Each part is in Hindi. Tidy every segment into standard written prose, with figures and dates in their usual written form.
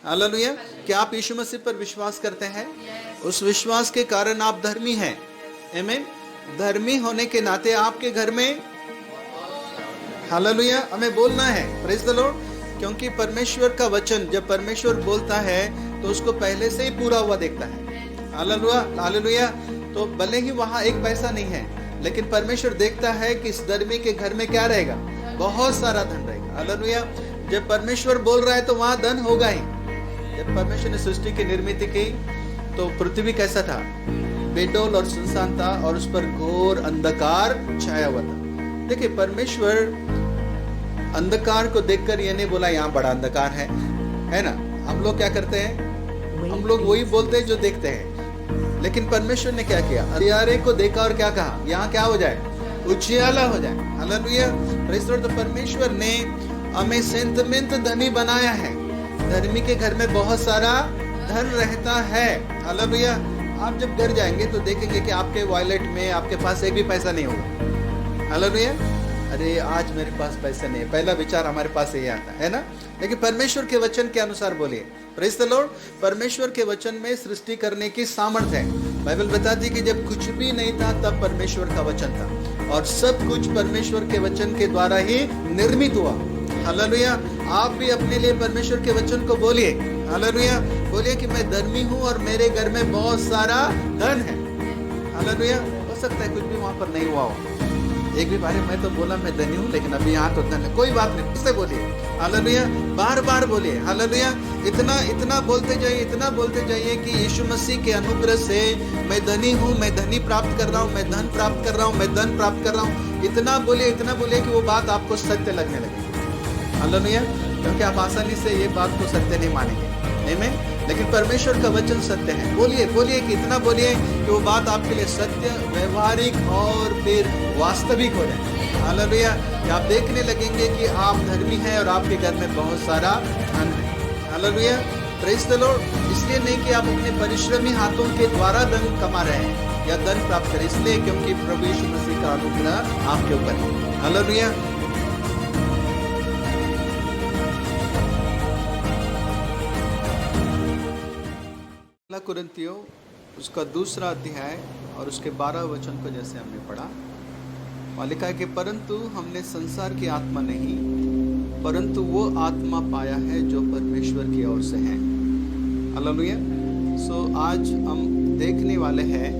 हालेलुया। क्या आप यीशु मसीह पर विश्वास करते हैं? उस विश्वास के कारण आप धर्मी हैं। आमीन। धर्मी होने के नाते आपके घर में, हालेलुया, हमें बोलना है प्रेज द लॉर्ड, क्योंकि परमेश्वर का वचन जब परमेश्वर बोलता है तो उसको पहले से ही पूरा हुआ देखता है। Hallelujah, hallelujah. तो भले ही वहां एक पैसा नहीं है, लेकिन परमेश्वर देखता है कि इस धर्मी के घर में क्या रहेगा, बहुत सारा धन रहेगा। हालेलुया। जब परमेश्वर बोल रहा है तो वहां धन होगा ही। जब परमेश्वर ने सृष्टि की निर्मित की तो पृथ्वी कैसा था, बेडौल और सुनसान था, और उस पर घोर अंधकार छाया हुआ था। देखिए, परमेश्वर अंधकार को देखकर ये नहीं बोला यहाँ बड़ा अंधकार है ना। हम लोग क्या करते हैं, हम लोग वही बोलते हैं जो देखते हैं, लेकिन परमेश्वर ने क्या किया, अंधियारे को देखा और क्या कहा, यहाँ क्या हो जाए, उजियाला हो जाए। हालेलुया। तो परमेश्वर ने हमें सेंतमेंट धनी बनाया है। धर्मी के घर में बहुत सारा धन रहता है। हालेलुया। आप जब घर जाएंगे तो देखेंगे कि आपके वॉलेट में आपके पास एक भी पैसा नहीं होगा। हालेलुया। अरे आज मेरे पास पैसा नहीं है, पहला विचार हमारे पास यही आता है ना। लेकिन परमेश्वर के वचन के अनुसार बोलिए, प्रेज द लॉर्ड। परमेश्वर के वचन में सृष्टि करने की सामर्थ्य है। बाइबल बताती है कि जब कुछ भी नहीं था तब परमेश्वर का वचन था, और सब कुछ परमेश्वर के वचन के द्वारा ही निर्मित हुआ। हालेलुया। आप भी अपने लिए परमेश्वर के वचन को बोलिए। हालेलुया। बोलिए कि मैं धर्मी हूँ और मेरे घर में बहुत सारा धन है। हालेलुया। हो सकता है कुछ भी वहां पर नहीं हुआ हो, एक भी बार मैं तो बोला मैं धनी हूँ, लेकिन अभी यहाँ तो धन है, कोई बात नहीं, उससे बोलिए। हालेलुया। बार बार बोलिए। हालेलुया। इतना बोलते जाइए, इतना बोलते जाइए कि यीशु मसीह के अनुग्रह से मैं धनी हूँ, मैं धनी प्राप्त कर रहा हूँ, मैं धन प्राप्त कर रहा हूँ, मैं धन प्राप्त कर रहा हूँ। इतना बोलिए कि वो बात आपको सत्य लगने लगे। हालेलुया। क्योंकि आप आसानी से ये बात को सत्य नहीं मानेंगे, आमीन, लेकिन परमेश्वर का वचन सत्य है। बोलिए कि इतना बोलिए कि वो बात आपके लिए सत्य, व्यवहारिक और फिर वास्तविक हो जाए। हालेलुया। आप देखने लगेंगे कि आप धर्मी हैं और आपके घर में बहुत सारा धन है। हालेलुया। Praise the Lord. इसलिए नहीं कि आप अपने परिश्रमी हाथों के द्वारा धन कमा रहे हैं या धन प्राप्त करें, इसलिए क्योंकि प्रभु यीशु मसीह का अनुग्रह आपके ऊपर है। हालेलुया। कुरिन्थियों उसका 2 अध्याय और उसके 12 वचन को जैसे हमने पढ़ा, वहाँ लिखा है कि परंतु हमने संसार की आत्मा नहीं, परंतु वो आत्मा पाया है जो परमेश्वर की ओर से है। हालेलुया। आज हम देखने वाले हैं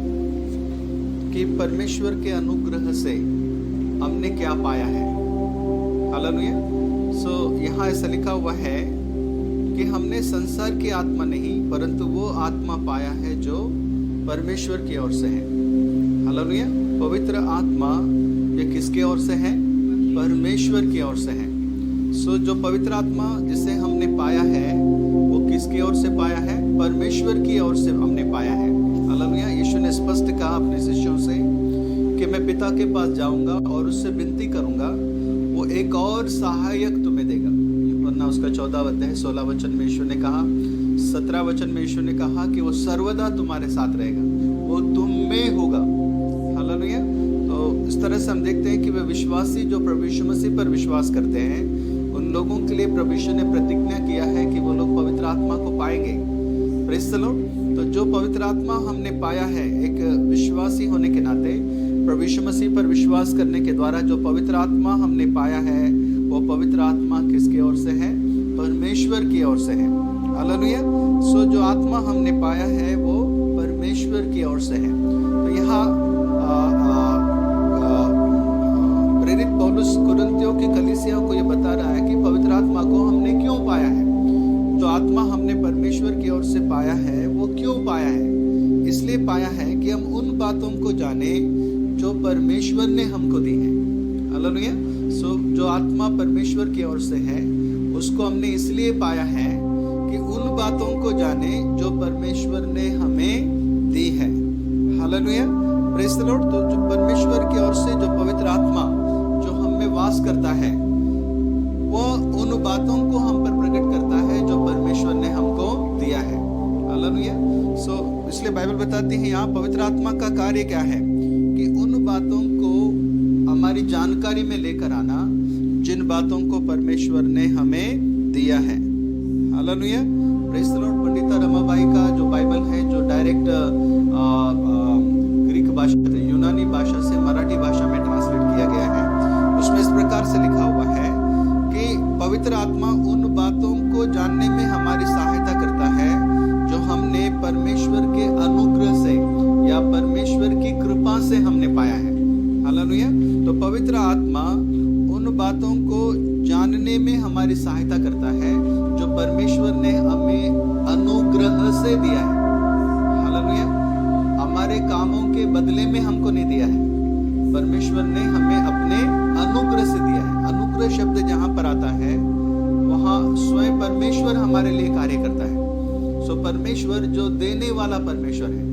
कि परमेश्वर के अनुग्रह से हमने क्या पाया है। हालेलुया। यहाँ ऐसा लिखा हुआ है कि हमने संसार की आत्मा नहीं, परंतु वो आत्मा पाया है जो परमेश्वर की ओर से है। हालेलुया। पवित्र आत्मा ये किसके ओर से है? परमेश्वर की ओर से है। जो पवित्र आत्मा जिसे हमने पाया है वो किसकी ओर से पाया है? परमेश्वर की ओर से हमने पाया है। हालेलुया। यीशु ने स्पष्ट कहा अपने शिष्यों से कि मैं पिता के पास जाऊंगा और उससे विनती करूंगा, वो एक और सहायक तुम्हें देगा। वरना उसका 14 अध्याय 16 वचन में यीशु ने कहा, 17 वचन में यीशु ने कहा कि वो सर्वदा तुम्हारे साथ रहेगा, वो तुम में होगा। हालेलुया। तो इस तरह से हम देखते हैं कि वे विश्वासी जो प्रभु यीशु मसीह पर विश्वास करते हैं, उन लोगों के लिए प्रभु यीशु ने प्रतिज्ञा किया है कि वो लोग पवित्र आत्मा को पाएंगे। Praise the Lord. तो जो पवित्र आत्मा हमने पाया है, एक विश्वासी होने के नाते प्रभु यीशु मसीह पर विश्वास करने के द्वारा जो पवित्र आत्मा हमने पाया है, वो पवित्र आत्मा किसकी ओर से है? परमेश्वर की ओर से है। हालेलुया। जो आत्मा हमने पाया है वो परमेश्वर की ओर से है। तो यहाँ प्रेरित पौलुस कुरिन्थियों की कलीसियाओं को ये बता रहा है कि पवित्र आत्मा को हमने क्यों पाया है। जो आत्मा हमने परमेश्वर की ओर से पाया है वो क्यों पाया है? इसलिए पाया है कि हम उन बातों को जाने जो परमेश्वर ने हमको दी है। हालेलुया। जो आत्मा परमेश्वर की ओर से है उसको हमने इसलिए पाया है कि उन बातों को जाने जो परमेश्वर ने हमें दी है। हालेलुया। Praise the Lord. तो जो परमेश्वर की ओर से जो पवित्र आत्मा जो हम में वास करता है, वो उन बातों को हम पर प्रकट करता है जो परमेश्वर ने हमको दिया है। हालेलुया। इसलिए बाइबल बताती है यहाँ पवित्र आत्मा का कार्य क्या है कि उन बातों को हमारी जानकारी में लेकर आना जिन बातों को परमेश्वर ने हमें दिया है। Hallelujah. Praise the Lord. Pandita Ramabai का जो बाइबल है, जो डायरेक्ट ग्रीक भाषा से, यूनानी भाषा से मराठी भाषा में ट्रांसलेट किया गया है, उसमें इस प्रकार से लिखा हुआ है कि पवित्र आत्मा उन बातों को जानने में हमारी सहायता करता है जो हमने परमेश्वर के अनुग्रह से या परमेश्वर की कृपा से हमने पाया है। हालेलुया। तो पवित्र आत्मा उन बातों को जानने में हमारी सहायता करता है जो परमेश्वर ने हमें अनुग्रह से दिया है। हालेलुया। हमारे कामों के बदले में हमको नहीं दिया है, परमेश्वर ने हमें अपने अनुग्रह से दिया है। अनुग्रह शब्द जहां पर आता है वहां स्वयं परमेश्वर हमारे लिए कार्य करता है। सो परमेश्वर जो देने वाला परमेश्वर है,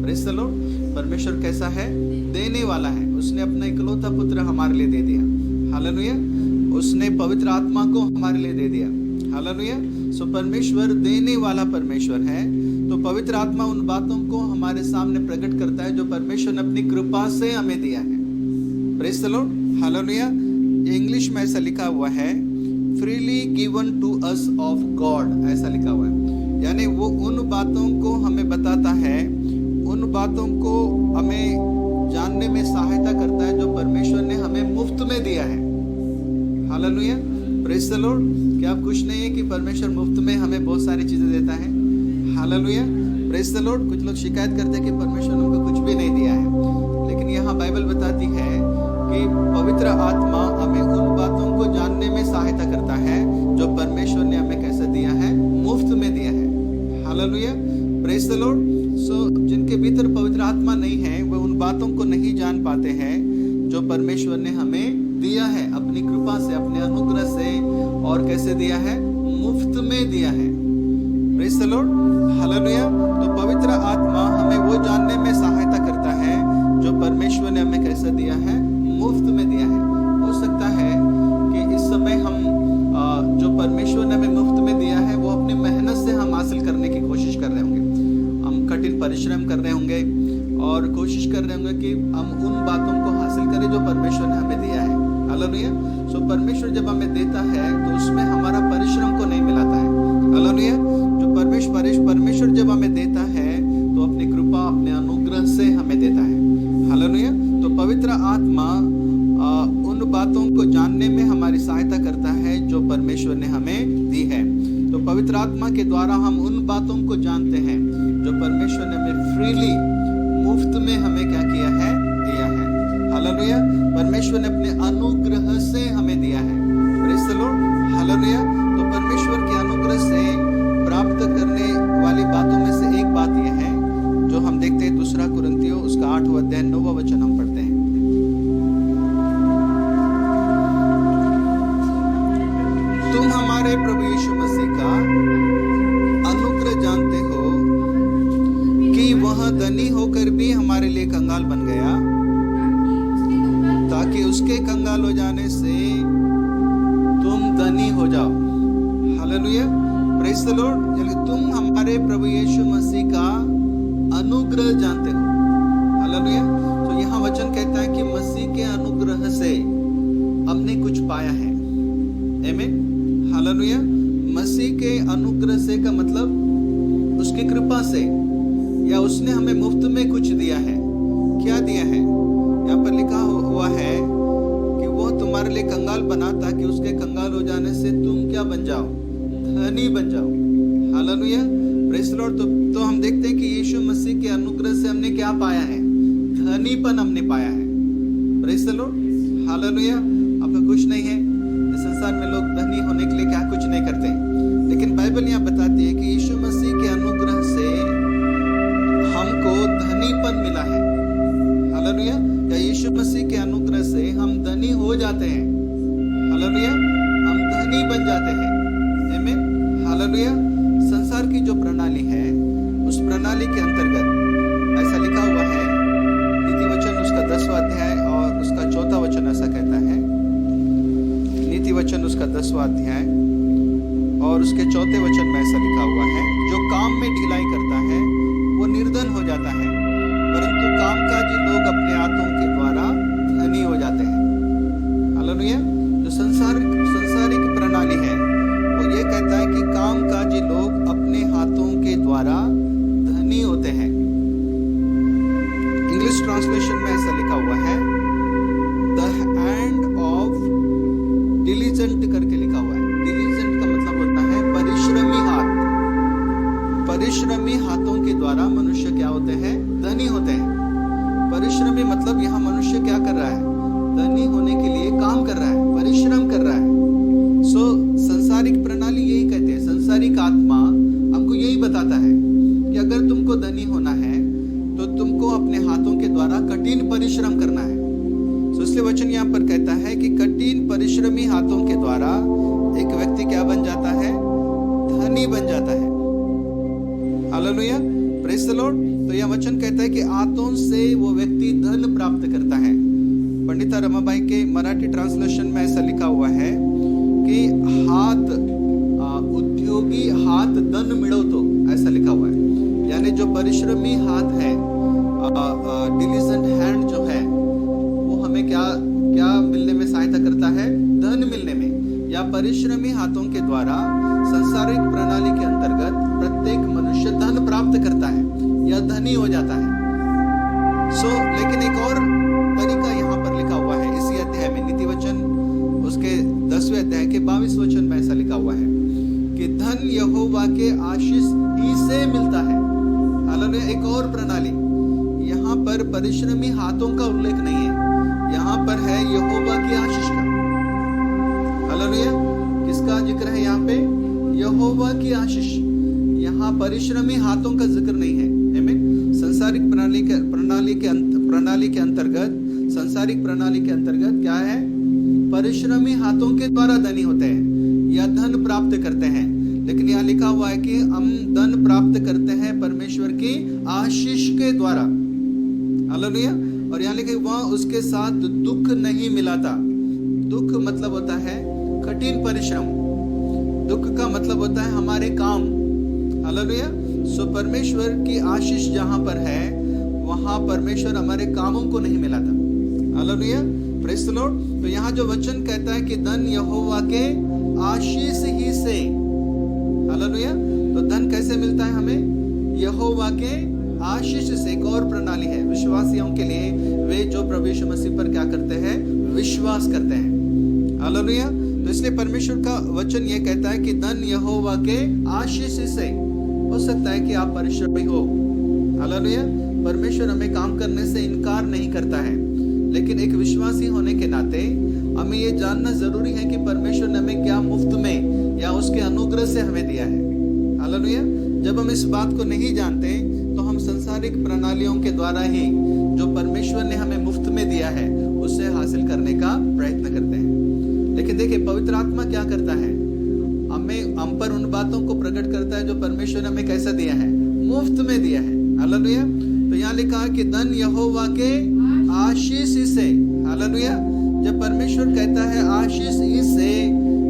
प्रेज़ द लॉर्ड। परमेश्वर कैसा है? देने वाला है। उसने अपना इकलौता पुत्र हमारे लिए दे दिया। हालेलुया। उसने पवित्र आत्मा को हमारे लिए दे दिया। हालेलुया। सो परमेश्वर देने वाला परमेश्वर है। तो पवित्र आत्मा उन बातों को हमारे सामने प्रकट करता है जो परमेश्वर ने अपनी कृपा से हमें दिया है। Praise the Lord. हालेलुया। ये इंग्लिश में ऐसा लिखा हुआ है, freely given to us of God, ऐसा लिखा हुआ है। यानी वो उन बातों को हमें बताता है, उन बातों को हमें जानने में सहायता करता है जो परमेश्वर ने हमें मुफ्त में दिया है। हालेलुया। Praise the Lord. क्या आप खुश नहीं है कि परमेश्वर मुफ्त में हमें बहुत सारी चीजें देता है? हालेलुया। Praise the Lord. कुछ लोग शिकायत करते हैं कि परमेश्वर ने हमको कुछ भी नहीं दिया है, लेकिन यहाँ बाइबल बताती है कि पवित्र आत्मा हमें उन बातों को जानने में सहायता करता है जो परमेश्वर ने हमें कैसे दिया है? मुफ्त में दिया है। Hallelujah. Praise the Lord. So जिनके भीतर पवित्र आत्मा नहीं है वे उन बातों को नहीं जान पाते हैं जो परमेश्वर ने हमें दिया है अपनी कृपा से, अपने अनुग्रह से, और कैसे दिया है? मुफ्त में दिया है। Praise the Lord. हालेलुया। तो पवित्र आत्मा हमें वो जानने में सहायता करता है जो परमेश्वर ने हमें कैसे दिया है? मुफ्त में दिया है। हो सकता है कि इस समय हम जो परमेश्वर ने हमें मुफ्त में दिया है वो अपनी मेहनत से हम हासिल करने की कोशिश कर रहे होंगे। हम कठिन परिश्रम कर रहे होंगे और कोशिश कर रहे होंगे कि हम उन बातों को हासिल करें जो परमेश्वर ने हमें दिया है। हालेलुया। सो परमेश्वर जब हमें देता है तो उसमें हमारा परिश्रम को नहीं मिलाता है। हालेलुया। जो परमेश्वर जब हमें देता है तो अपनी कृपा, अपने अनुग्रह से हमें देता है। हालेलुया। तो पवित्र आत्मा उन बातों को जानने में हमारी सहायता करता है जो परमेश्वर ने हमें दी है। तो पवित्र आत्मा के द्वारा हम उन बातों को जानते हैं जो परमेश्वर ने हमें फ्रीली, मुफ्त में हमें क्या किया है? दिया है। हालेलुया। परमेश्वर ने अपने अनुग्रह से हमें दिया है। Praise the Lord. हालेलुया। तो परमेश्वर के अनुग्रह से प्राप्त करने वाली बातों में से एक बात यह है जो हम देखते हैं, 2 कुरिन्थियों उसका 8वां अध्याय 9वां वचन हम पढ़ते हैं। तुम हमारे प्रभु यीशु मसीह का अनुग्रह जानते हो कि वह धनी होकर भी हमारे लिए कंगाल बन गया, ताकि उसके कंगाल हो जाने से तुम धनी हो जाओ। हालेलुया। Praise the Lord. तुम हमारे प्रभु यीशु मसीह का अनुग्रह जानते हो। हालेलुया। तो यहाँ वचन कहता है कि मसीह के अनुग्रह से हमने कुछ पाया है। आमीन। हालेलुया। मसीह के अनुग्रह से का मतलब उसकी कृपा से, या उसने हमें मुफ्त में कुछ दिया है। क्या दिया है? यहाँ पर लिखा हुआ है कि वो तुम्हारे लिए कंगाल बना ताकि उसके कंगाल हो जाने से तुम क्या बन जाओ? धनी बन जाओ। हालेलुया। Praise the Lord. तो हम देखते हैं कि यीशु मसीह के अनुग्रह से हमने क्या पाया है? धनीपन हमने पाया है। Praise the Lord. हालेलुया। आपका कुछ नहीं है? इस संसार में लोग धनी होने के लिए क्या कुछ नहीं करते, लेकिन बाइबल यहाँ बताती है कि यीशु मसीह के अनुग्रह से हमको धनीपन मिला है। हालेलुया। या यीशु मसीह के अनुग्रह से हम धनी हो जाते हैं। हालेलुया। हम धनी बन जाते हैं। आमीन। हालेलुया। संसार की जो प्रणाली है उस प्रणाली के अंतर्गत ऐसा लिखा हुआ है, नीति वचन उसका 10वां अध्याय और उसका 4था वचन ऐसा कहता है। नीति वचन उसका 10वां अध्याय और उसके 4थे वचन में ऐसा लिखा हुआ है, जो काम में ढिलाई करता है वो निर्धन हो जाता है, परंतु कामकाजी लोग अपने हाथों के द्वारा धनी हो जाते हैं। हालेलुया। जो सांसारिक प्रणाली है वो ये कहता है कि कामकाजी लोग अपने द्वारा मनुष्य क्या होते हैं? धनी होते हैं। परिश्रमी मतलब यहाँ मनुष्य क्या कर रहा है? धनी होने के लिए काम कर रहा है, परिश्रम कर रहा है। सो संसारिक प्रणाली यही कहते हैं, संसारिक आत्मा हमको यही बताता है कि अगर तुमको धनी होना है तो तुमको अपने हाथों के द्वारा कठिन परिश्रम करना है। सो इसलिए वचन यहाँ पर कहता है कि कठिन परिश्रमी हाथों के द्वारा एक व्यक्ति क्या बन जाता है? धनी बन जाता है। Hallelujah, praise the Lord. तो यह वचन कहता है कि हाथों से वो व्यक्ति धन प्राप्त करता है। पंडिता रमाबाई के मराठी ट्रांसलेशन में ऐसा लिखा हुआ है कि हात उद्योगी हात धन मिळवतो, ऐसा लिखा हुआ है। यानी जो परिश्रमी हाथ है, डिलिजेंट हैंड जो है, वो हमें क्या क्या मिलने में सहायता करता है? धन मिलने में। या परिश्रमी हाथों के द्वारा सांसारिक प्रणाली के अंतर्गत प्रत्येक मनुष्य धन प्राप्त करता है या धनी हो जाता है। लेकिन एक और तरीका यहाँ पर लिखा हुआ है इसी अध्याय में, नीति वचन उसके 10वें अध्याय के 22 वचन में ऐसा लिखा हुआ है कि धन यहोवा के आशीष ही से मिलता है। हालेलुया, एक और प्रणाली। यहाँ पर परिश्रमी हाथों का उल्लेख नहीं है, यहाँ पर है यहोवा की आशीष का। हालेलुया, किसका जिक्र है यहाँ पे? यहोवा की आशीष। यहाँ परिश्रमी हाथों का जिक्र नहीं है। संसारिक प्रणाली के अंतर्गत संसारिक प्रणाली के अंतर्गत क्या है? परिश्रमी हाथों के द्वारा धनी होते हैं या धन प्राप्त करते हैं। लेकिन यहाँ लिखा हुआ है कि हम धन प्राप्त करते हैं परमेश्वर की आशीष के द्वारा। हालेलुया। और यहाँ लिखा वह उसके साथ दुख नहीं मिलाता। दुख मतलब होता है कठिन परिश्रम। दुख का मतलब होता है हमारे काम। हालेलुया। सो परमेश्वर की आशीष जहां पर है वहां परमेश्वर हमारे कामों को नहीं मिलाता। Hallelujah, praise the Lord. तो यहाँ जो वचन कहता है कि धन यहोवा के आशीष ही से। हालेलुया। तो धन कैसे मिलता है हमें? यहोवा के आशीष से। एक और प्रणाली है विश्वासियों के लिए, वे जो प्रभु यीशु मसीह पर क्या करते हैं? विश्वास करते हैं। हालेलुया। तो इसलिए परमेश्वर का वचन ये कहता है कि धन यहोवा के आशीष से। हो सकता है कि आप परिश्रमी हो। हालेलुया। परमेश्वर हमें काम करने से इनकार नहीं करता है, लेकिन एक विश्वासी होने के नाते हमें ये जानना जरूरी है कि परमेश्वर ने हमें क्या मुफ्त में या उसके अनुग्रह से हमें दिया है। हालेलुया। जब हम इस बात को नहीं जानते तो हम सांसारिक प्रणालियों के द्वारा ही जो परमेश्वर ने हमें मुफ्त में दिया है उससे हासिल करने का प्रयत्न करते हैं। लेकिन देखिए पवित्र आत्मा क्या करता है? हमें हम पर उन बातों को प्रकट करता है जो परमेश्वर ने हमें कैसा दिया है? मुफ्त में दिया है। हालेलुया। तो यहाँ लिखा है कि धन यहोवा के आशीष से। हालेलुया। जब परमेश्वर कहता है आशीष से,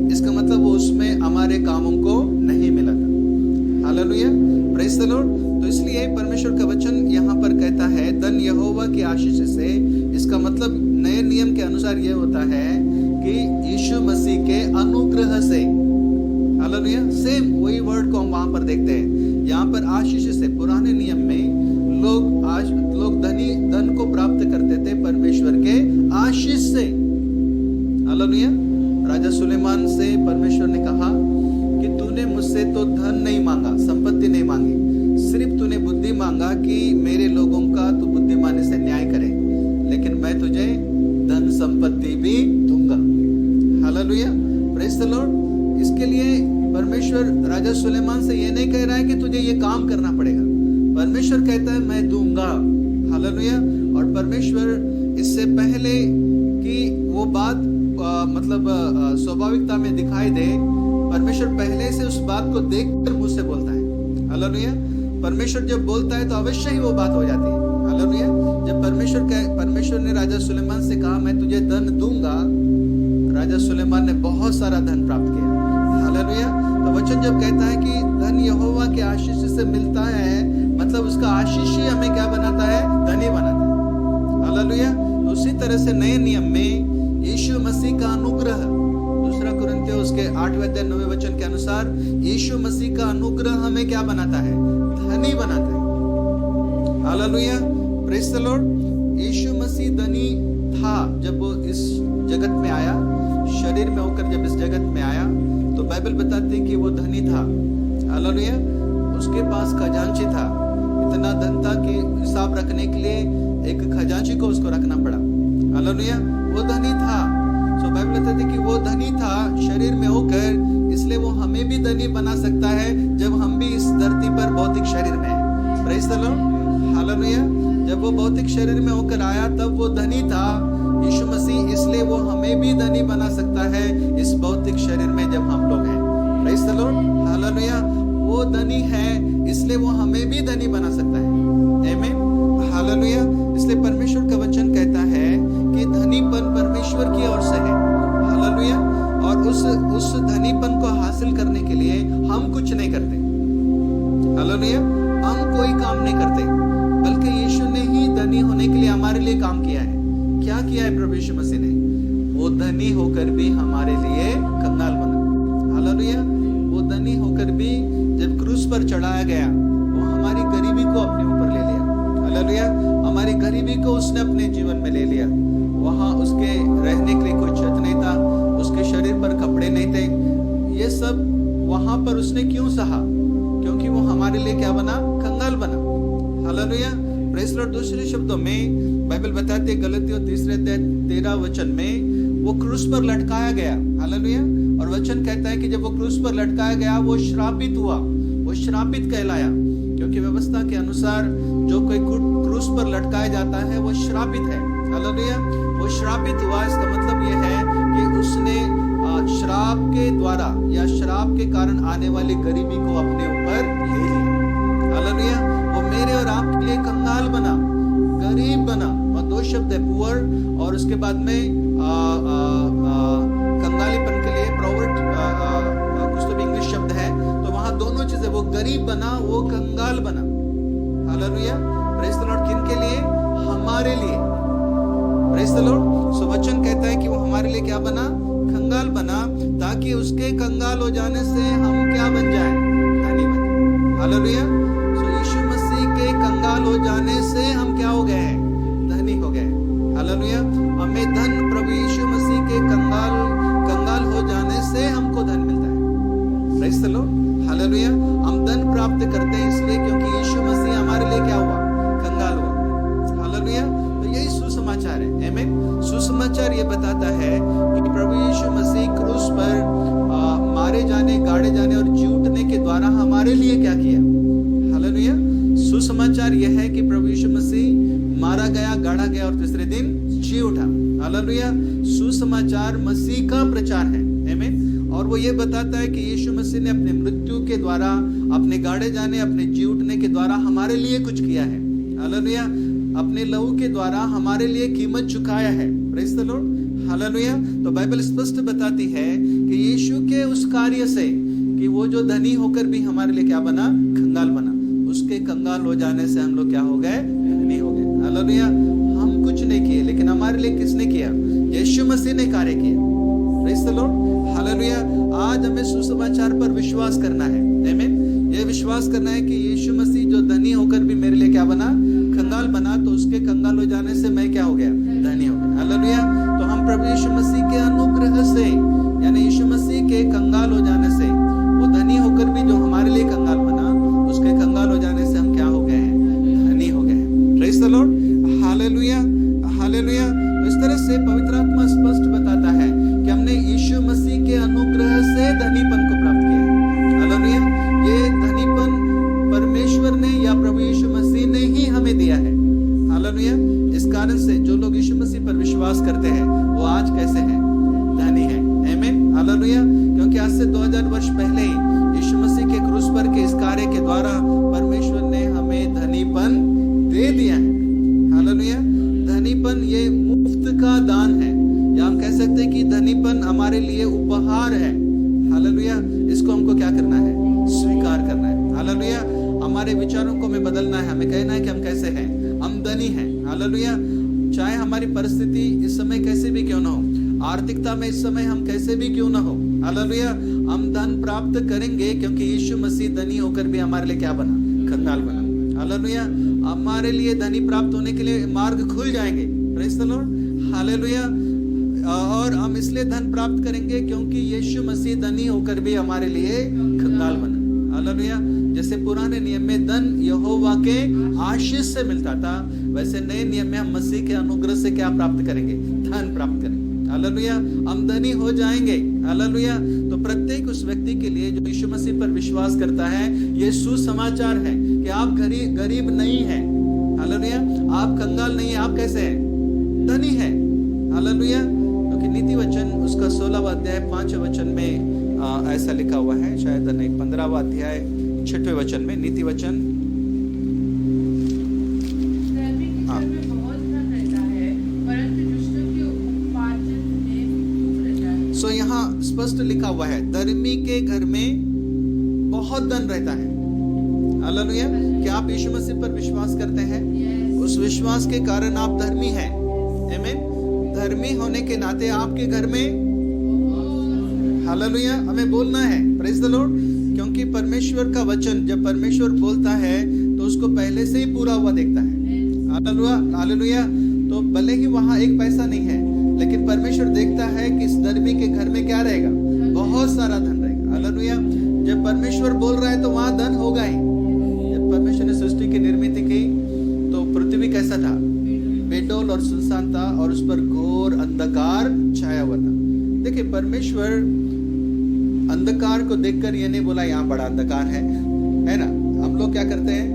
इसका मतलब वो उसमें हमारे कामों को नहीं मिलाता। Hallelujah, praise the Lord. तो इसलिए परमेश्वर का वचन यहाँ पर कहता है धन यहोवा की आशीष से। इसका मतलब नए नियम के अनुसार यह होता है कि यीशु मसीह के अनुग्रह से। हालेलुया। सेम वही वर्ड को हम वहां पर देखते हैं। यहाँ पर आशीष से। पुराने नियम में लोग धन को प्राप्त करते थे परमेश्वर के आशीष से। हालेलुया। राजा सुलेमान से परमेश्वर ने कहा कि तूने मुझसे तो धन नहीं मांगा, संपत्ति नहीं मांगी, सिर्फ तूने बुद्धि मांगा कि मेरे लोगों का तू बुद्धिमानी से न्याय करे, लेकिन मैं तुझे धन संपत्ति भी दूंगा। Hallelujah, praise the Lord. इसके लिए परमेश्वर राजा सुलेमान से ये नहीं कह रहा है कि तुझे ये काम करना पड़ेगा। परमेश्वर कहता है मैं दूंगा। हालेलुया। और परमेश्वर इससे पहले कि वो बात मतलब स्वाभाविकता में दिखाई दे, परमेश्वर पहले से उस बात को देखकर मुझसे बोलता है। हालेलुया। परमेश्वर जब बोलता है तो अवश्य ही वो बात हो जाती है। हालेलुया। जब परमेश्वर ने राजा सुलेमान से कहा मैं तुझे धन दूंगा, राजा सुलेमान ने बहुत सारा धन प्राप्त किया। हालेलुया। तो वचन जब कहता है कि धन यहोवा के आशीष से मिलता है, मतलब उसका आशीष ही हमें क्या बनाता है? धनी बनाता है। हालेलुया। तो उसी तरह से नए नियम में यीशु मसीह का अनुग्रह, दूसरा कुरिन्थियों उसके 8वें अध्याय 9वें वचन के अनुसार यीशु मसीह का अनुग्रह हमें क्या बनाता है? धनी बनाता है। Hallelujah, praise the Lord. Yeshu Masih धनी था जब वो इस जगत में आया, शरीर में होकर जब इस जगत में आया तो बाइबल बताती है कि वो धनी था। हालेलुया। उसके पास खजांची था। इतना धन था कि हिसाब रखने के लिए एक खजांची को उसको रखना पड़ा। हालेलुया, वो धनी था। सो बाइबल बताती है कि वो धनी था शरीर में होकर, इसलिए वो हमें भी धनी बना सकता है जब हम भी इस धरती पर भौतिक शरीर में हैं। Praise the Lord, hallelujah. जब वो भौतिक शरीर में होकर आया तब वो धनी था यीशु मसीह, इसलिए वो हमें भी धनी बना सकता है इस भौतिक शरीर में जब हम लोग हैं। Praise the Lord, hallelujah. वो धनी है इसलिए वो हमें भी धनी बना सकता है। आमीन, हालेलुया। इसलिए परमेश्वर का वचन कहता है कि धनीपन परमेश्वर की ओर से है। हालेलुया। और उस धनीपन को हासिल करने के लिए हम कुछ नहीं करते। हालेलुया, हम कोई काम नहीं करते, बल्कि यीशु ने ही धनी होने के लिए हमारे लिए काम किया है। क्या किया है प्रभु यीशु मसीह ने? वो धनी होकर भी हमारे लिए कंगाल बना। हालेलुया। वो धनी होकर भी जब क्रूस पर चढ़ाया गया, वो हमारी गरीबी को अपने ऊपर ले लिया। हालेलुया। हमारी गरीबी को उसने अपने जीवन में ले लिया। वहाँ उसके रहने के लिए कोई छत नहीं था, उसके शरीर पर कपड़े नहीं थे। ये सब वहाँ पर उसने क्यों सहा? क्योंकि वो हमारे लिए क्या बना? कंगाल बना। Hallelujah, praise the Lord. दूसरे शब्दों में बाइबल बताती है गलतियों 3:13 वचन में वो क्रूस पर लटकाया गया। हालेलुया। और वचन कहता है कि जब वो क्रूस पर लटकाया गया वो श्रापित हुआ, वो श्रापित कहलाया, क्योंकि व्यवस्था के अनुसार जो कोई क्रूस पर लटकाया जाता है वो श्रापित है। हालेलुया। वो श्रापित हुआ, इसका मतलब यह है कि उसने श्राप के द्वारा या श्राप के कारण आने वाली गरीबी को अपने ऊपर ले लिया। हालेलुया। वो मेरे और आपके लिए कंगाल बना, गरीब बना। वह दो शब्द है, पुअर, और उसके बाद में कंगालीपन के लिए प्रोवर्ट, कुछ तो भी इंग्लिश शब्द है, तो वहां दोनों चीजें, वो गरीब बना, वो कंगाल बना। हालेलुया। Praise the Lord. किन के लिए? हमारे लिए। Praise the Lord. सो वचन कहता है कि वो हमारे लिए क्या बना? कंगाल बना, ताकि उसके कंगाल हो जाने से हम क्या बन जाएं? धनी बन जाएं। हालेलुया। सो यीशु मसीह के कंगाल हो जाने से हम क्या हो गए हैं? धनी हो गए। हालेलुया। हमें धन प्रभु यीशु मसीह के कंगाल हो जाने से हमको धन मिलता है। Praise the Lord, hallelujah. हम धन प्राप्त करते हैं इसलिए क्योंकि यीशु मसीह हमारे लिए क्या हुआ? कंगाल हुआ। हालेलुया। तो यही सुसमाचार है। आमीन। सुसमाचार ये बताता है कि प्रभु यीशु मसीह क्रूस पर मारे जाने, गाड़े जाने और जी उठने के द्वारा हमारे लिए क्या किया? हालेलुया। सुसमाचार यह है कि प्रभु यीशु मसीह मारा गया, गाड़ा गया और तीसरे दिन जी उठा। हालेलुया। सुसमाचार मसीह का प्रचार है। आमीन। और वो ये बताता है कि यीशु मसीह ने अपने मृत्यु के द्वारा, अपने गाड़े जाने, अपने जी उठने के द्वारा हमारे लिए कुछ किया है। हालेलुया। अपने लहू के द्वारा हमारे लिए कीमत चुकाया है। Praise the Lord, hallelujah. तो बाइबल स्पष्ट बताती है कि यीशु के उस कार्य से, कि वो जो धनी होकर भी हमारे लिए क्या बना? कंगाल बना। उसके कंगाल हो जाने से हम लोग क्या हो गए? धनी हो गए। हालेलुया। हम कुछ नहीं किए, लेकिन हमारे लिए किसने किया? यीशु मसीह ने कार्य किया। Praise the Lord, hallelujah. आज हमें सुसमाचार पर विश्वास करना है। आमीन। ये विश्वास करना है कि यीशु मसीह जो धनी होकर भी मेरे लिए क्या बना? कंगाल बना, तो उसके कंगाल हो जाने से मैं क्या हो गया? धनी हो गया। हालेलुया। तो हम प्रभु यीशु मसीह के अनुग्रह से, यानी यीशु मसीह के कंगाल हो जाने से, वो धनी होकर भी जो हमारे लिए कंगाल बना, उसके कंगाल हो जाने से हम क्या हो गए हैं? धनी हो गए हैं। Praise the Lord, hallelujah, hallelujah. तो इस तरह से पवित्र आत्मा स्पष्ट बताता है कि हमने यीशु मसीह के अनुग्रह से धनीपन को प्राप्त किया है। हालेलुया। ये धनीपन परमेश्वर ने या प्रभु यीशु मसीह ने ही हमें दिया है। हालेलुया। इस कारण से जो लोग यीशु मसीह पर विश्वास करते हैं वो आज कैसे हैं? धनी हैं। आमीन, हालेलुया। क्योंकि आज से 2000 वर्ष पहले ही यीशु मसीह के क्रूस पर के इस कार्य के द्वारा परमेश्वर ने हमें धनीपन दे दिया है। हालेलुया। धनीपन ये मुफ्त का दान है, या हम कह सकते हैं कि धनीपन हमारे लिए उपहार है। हालेलुया। इसको हमको क्या करना है? स्वीकार करना है। हालेलुया। हमारे विचारों को हमें बदलना है, हमें कहना है कि हम कैसे हैं? हम धनी हैं। हालेलुया। चाहे हमारी परिस्थिति इस समय कैसे भी क्यों ना हो, आर्थिकता में इस समय हम कैसे भी क्यों ना हो, हालेलुया, हम धन प्राप्त करेंगे क्योंकि यीशु मसीह धनी होकर भी हमारे लिए क्या बना? कंगाल बना। हालेलुया। हमारे लिए धनी प्राप्त होने के लिए मार्ग खुल जाएंगे। Praise the Lord, hallelujah. और हम इसलिए धन प्राप्त करेंगे क्योंकि यीशु मसीह धनी होकर भी हमारे लिए कंगाल बना। हालेलुया। जैसे पुराने नियम में धन यहोवा के आशीष से मिलता था, वैसे नए नियम में हम मसीह के अनुग्रह से क्या प्राप्त करेंगे? धन प्राप्त करेंगे। हालेलुया। हम धनी हो जाएंगे। हालेलुया। तो प्रत्येक उस व्यक्ति के लिए जो यीशु मसीह पर विश्वास करता है, ये सुसमाचार है कि आप गरीब नहीं हैं। हालेलुया। आप कंगाल नहीं है, आप कैसे हैं? धनी हैं। हालेलुया। क्योंकि नीति वचन उसका 16वां अध्याय 5वें वचन में ऐसा लिखा हुआ है, शायद नहीं, 15वां अध्याय 6वें वचन में नीति वचन। सो यहाँ स्पष्ट लिखा हुआ है, धर्मी के घर में बहुत धन रहता है। हालेलुया। क्या आप यीशु मसीह पर विश्वास करते हैं? उस विश्वास के कारण आप धर्मी हैं। आमीन। धर्मी होने के नाते आपके घर में, हालेलुया, हमें बोलना है प्रेज द लॉर्ड। क्योंकि परमेश्वर का वचन जब परमेश्वर बोलता है तो उसको पहले से ही पूरा हुआ देखता है। हालेलुया। हालेलुया। तो भले ही वहां एक पैसा नहीं है, लेकिन परमेश्वर देखता है कि इस धर्मी के घर में क्या रहेगा? बहुत सारा धन रहेगा। हालेलुया। जब परमेश्वर बोल रहा है तो वहां धन होगा ही। जब परमेश्वर ने सृष्टि की निर्मित की तो पृथ्वी कैसा था? बेडौल और सुनसान था, और उस पर घोर अंधकार छाया हुआ था। देखिए, परमेश्वर अंधकार को देखकर ये नहीं बोला यहाँ बड़ा अंधकार है ना। हम लोग क्या करते हैं?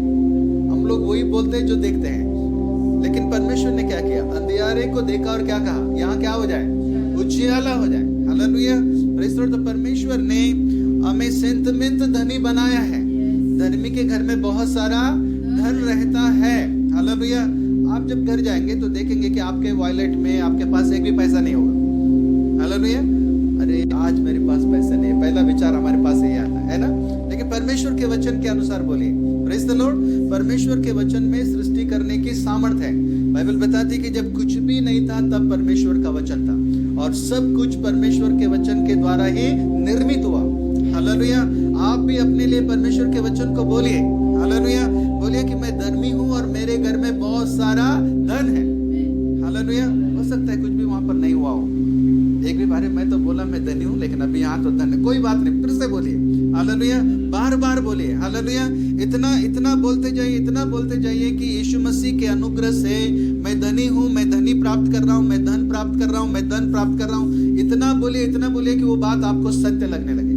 हम लोग वही बोलते हैं जो देखते हैं। लेकिन परमेश्वर ने क्या किया? अंधियारे को देखा और क्या कहा? यहाँ क्या हो जाए? उजियाला हो जाए। हालेलुया। Praise the Lord. तो परमेश्वर ने हमें सेंतमेंट धनी बनाया है। धर्मी के घर में बहुत सारा धन रहता है। हालेलुया। आप जब घर जाएंगे तो देखेंगे कि आपके वॉलेट में आपके पास एक भी पैसा नहीं होगा। हालेलुया। अरे आज मेरे पास पैसे नहीं है, पहला विचार हमारे पास यही आता है ना। लेकिन परमेश्वर के वचन के अनुसार बोलिए, प्रेज़ द लॉर्ड, परमेश्वर के वचन में सृष्टि करने की सामर्थ है। बाइबल बताती है कि जब कुछ भी नहीं था तब परमेश्वर का वचन था, और सब कुछ परमेश्वर के वचन के द्वारा ही निर्मित हुआ। हालेलुया। आप भी अपने लिए परमेश्वर के वचन को बोलिए। हालेलुया। बोलिए कि मैं धर्मी हूँ और मेरे घर में बहुत सारा धन है। हालेलुया। हो सकता है कुछ भी वहां पर नहीं हुआ हो, एक भी बार मैं तो बोला मैं धनी हूँ, लेकिन अभी यहाँ तो धन है। कोई बात नहीं, फिर से बोलिए। हालेलुया। बार बार बोलिए। हालेलुया। इतना बोलते जाइए, इतना बोलते जाइए कि यीशु मसीह के अनुग्रह से मैं धनी हूँ, मैं धनी प्राप्त कर रहा हूँ, मैं धन प्राप्त कर रहा हूँ, मैं धन प्राप्त कर रहा हूँ। इतना बोलिए कि वो बात आपको सत्य लगने लगे।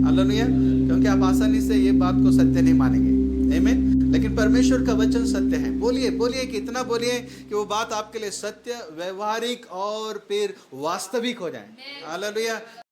हालेलुया। क्योंकि आप आसानी से ये बात को सत्य नहीं मानेंगे। आमीन। लेकिन परमेश्वर का वचन सत्य है। बोलिए कि इतना बोलिए कि वो बात आपके लिए सत्य, व्यवहारिक और फिर वास्तविक हो जाए। हालेलुया।